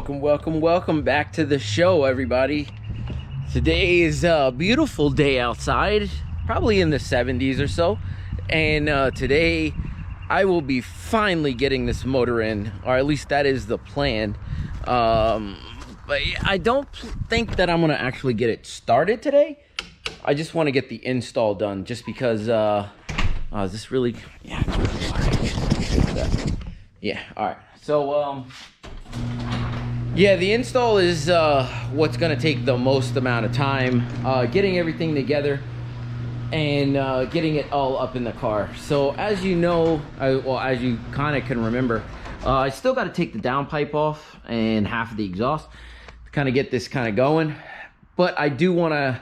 Welcome back to the show, everybody. Today is a beautiful day outside, probably in the 70s or so, and today I will be finally getting this motor in, or at least that is the plan. But I don't think that I'm gonna actually get it started today. I just want to get the install done, just because is this really, yeah, it's really hard. Yeah, all right. So yeah, the install is what's gonna take the most amount of time, getting everything together and getting it all up in the car. So as you know, well, as you kind of can remember, I still got to take the downpipe off and half of the exhaust to kind of get this kind of going. But I do want to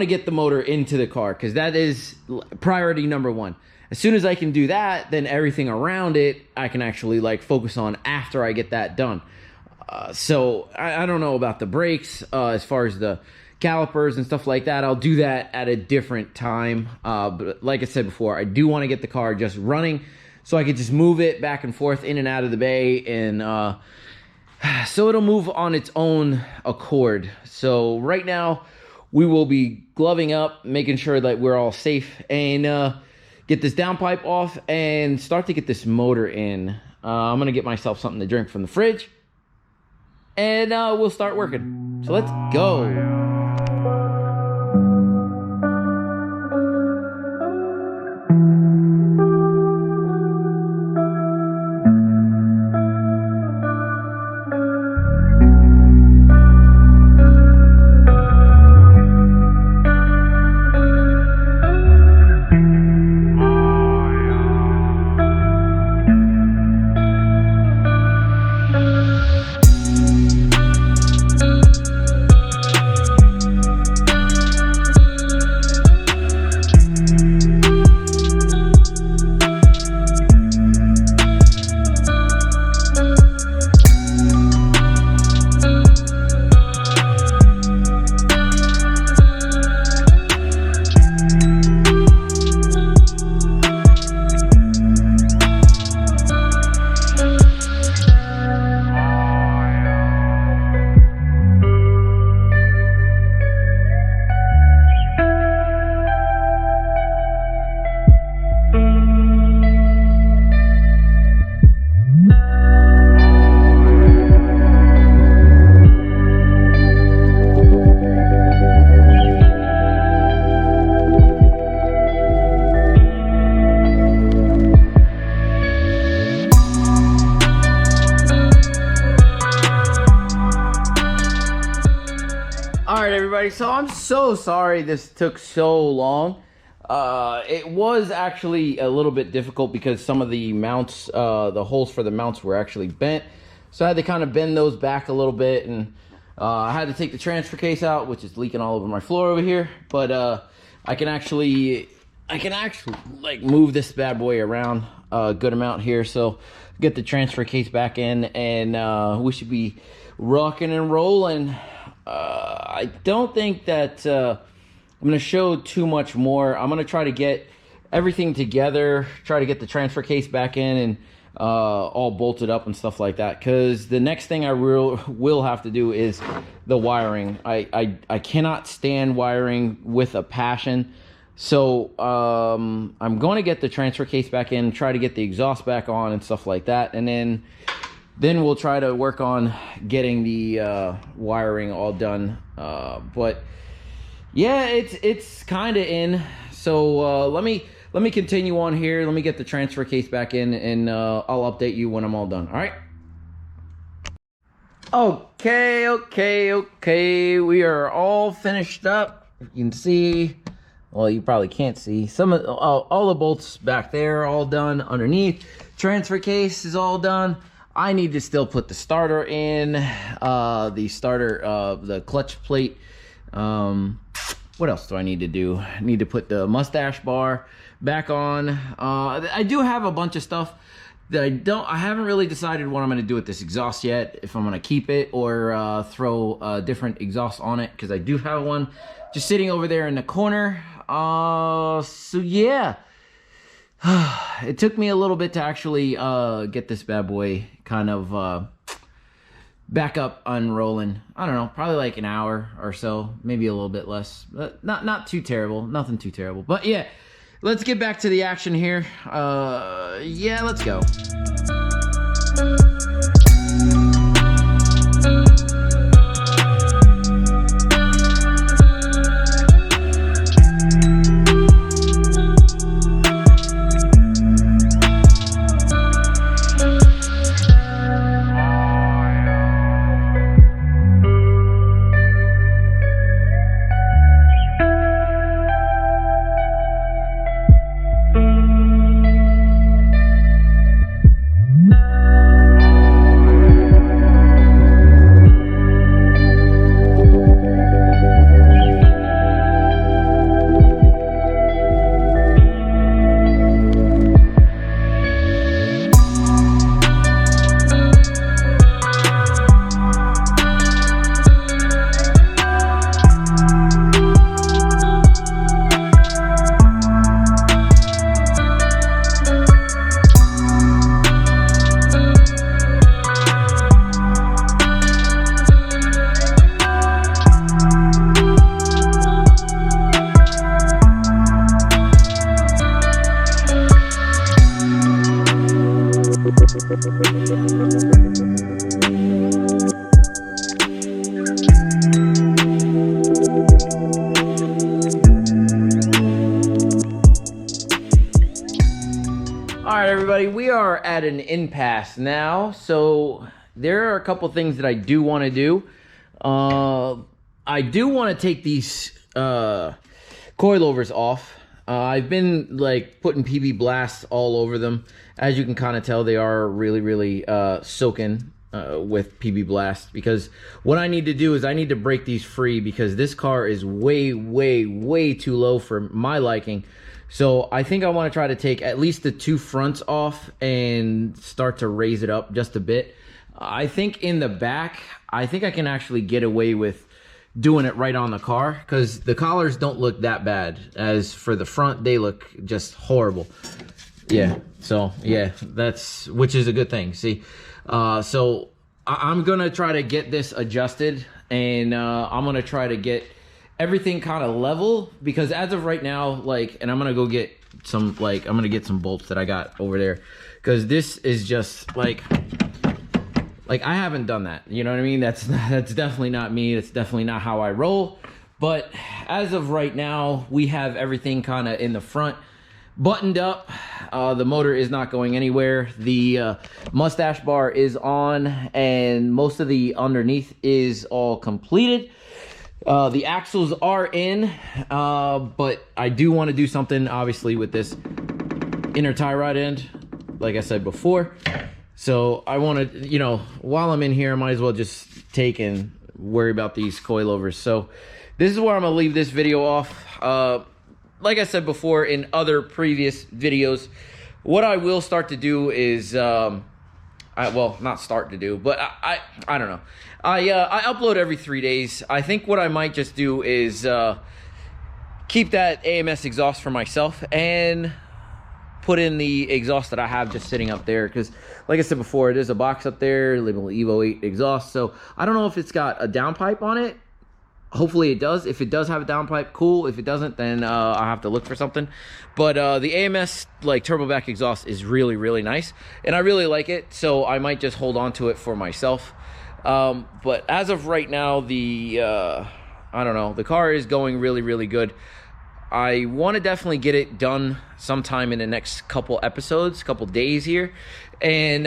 get the motor into the car, because that is priority number one. As soon as I can do that, then everything around it I can actually like focus on after I get that done. So I don't know about the brakes, as far as the calipers and stuff like that. I'll do that at a different time. But like I said before, I do want to get the car just running so I could just move it back and forth in and out of the bay, and so it'll move on its own accord. So right now we will be gloving up, making sure that we're all safe, and get this downpipe off and start to get this motor in. I'm gonna get myself something to drink from the fridge, and we'll start working. So let's go. Everybody, so I'm so sorry this took so long. It was actually a little bit difficult because some of the mounts, the holes for the mounts were actually bent, so I had to kind of bend those back a little bit, and I had to take the transfer case out, which is leaking all over my floor over here. But I can actually like move this bad boy around a good amount here, so get the transfer case back in, and we should be rocking and rolling. I don't think that I'm going to show too much more. I'm going to try to get everything together, try to get the transfer case back in and all bolted up and stuff like that, because the next thing I will have to do is the wiring. I cannot stand wiring with a passion. So I'm going to get the transfer case back in, try to get the exhaust back on and stuff like that, and then we'll try to work on getting the wiring all done. But yeah, it's kind of in. So let me continue on here. Let me get the transfer case back in, and I'll update you when I'm all done. All right. Okay. We are all finished up. You can see. Well, you probably can't see some of all the bolts back there, all done underneath. Transfer case is all done. I need to still put the starter in, the clutch plate. What else do I need to do? I need to put the mustache bar back on. I do have a bunch of stuff that I haven't really decided what I'm going to do with this exhaust yet, if I'm going to keep it or throw a different exhaust on it, because I do have one just sitting over there in the corner. So yeah, it took me a little bit to actually get this bad boy kind of back up unrolling. I don't know, probably like an hour or so, maybe a little bit less, but not too terrible, nothing too terrible. But yeah, let's get back to the action here. Yeah, let's go. Alright everybody, we are at an impasse now, so there are a couple things that I do want to do. I do want to take these coilovers off. I've been like putting PB Blast all over them. As you can kind of tell, they are really soaking with PB Blast, because what I need to do is I need to break these free, because this car is way too low for my liking. So I think I want to try to take at least the two fronts off and start to raise it up just a bit. I think in the back, I think I can actually get away with doing it right on the car, because the collars don't look that bad. As for the front, they look just horrible. Yeah, so yeah, which is a good thing. See, so I'm gonna try to get this adjusted, and I'm gonna try to get everything kind of level, because as of right now, like, and I'm gonna go get some, like, I'm gonna get some bolts that I got over there, because this is just like I haven't done that, you know what I mean? That's definitely not me. That's definitely not how I roll. But as of right now, we have everything kind of in the front buttoned up. The motor is not going anywhere. The mustache bar is on, and most of the underneath is all completed. The axles are in, but I do want to do something obviously with this inner tie rod end, like I said before. So I want to, you know, while I'm in here, I might as well just take and worry about these coilovers. So this is where I'm gonna leave this video off. Like I said before in other previous videos, what I will start to do is, well, not start to do, but I don't know. I upload every 3 days. I think what I might just do is keep that AMS exhaust for myself and put in the exhaust that I have just sitting up there, because like I said before, there's a box up there labeled Evo 8 exhaust. So I don't know if it's got a downpipe on it. Hopefully it does. If it does have a downpipe, cool. If it doesn't, then I'll have to look for something. But the AMS like turbo back exhaust is really nice, and I really like it, so I might just hold on to it for myself. But as of right now, the I don't know, the car is going really good. I want to definitely get it done sometime in the next couple episodes, couple days here, and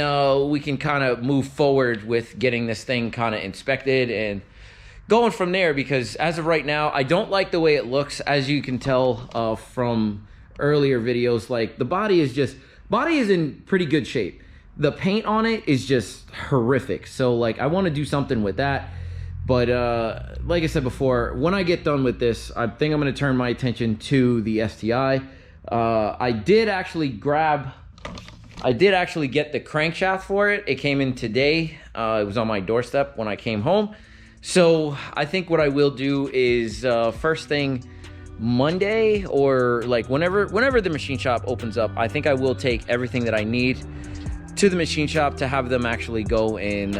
we can kind of move forward with getting this thing kind of inspected and going from there, because as of right now, I don't like the way it looks. As you can tell from earlier videos, like the body is in pretty good shape. The paint on it is just horrific. So like I want to do something with that. But like I said before, when I get done with this, I think I'm going to turn my attention to the STI. I did actually get the crankshaft for it. It came in today. It was on my doorstep when I came home. So I think what I will do is first thing Monday, or like whenever the machine shop opens up, I think I will take everything that I need to the machine shop to have them actually go and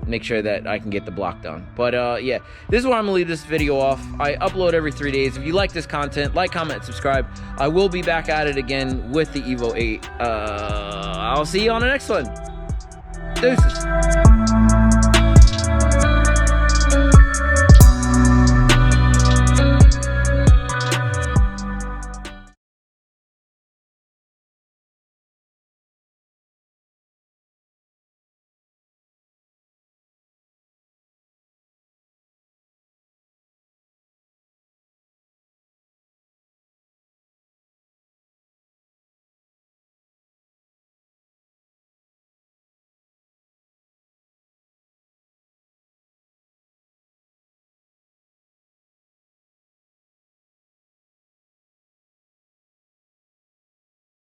make sure that I can get the block done. But yeah, this is where I'm gonna leave this video off. I upload every 3 days. If you like this content, like, comment, subscribe. I will be back at it again with the Evo 8. I'll see you on the next one. Deuces.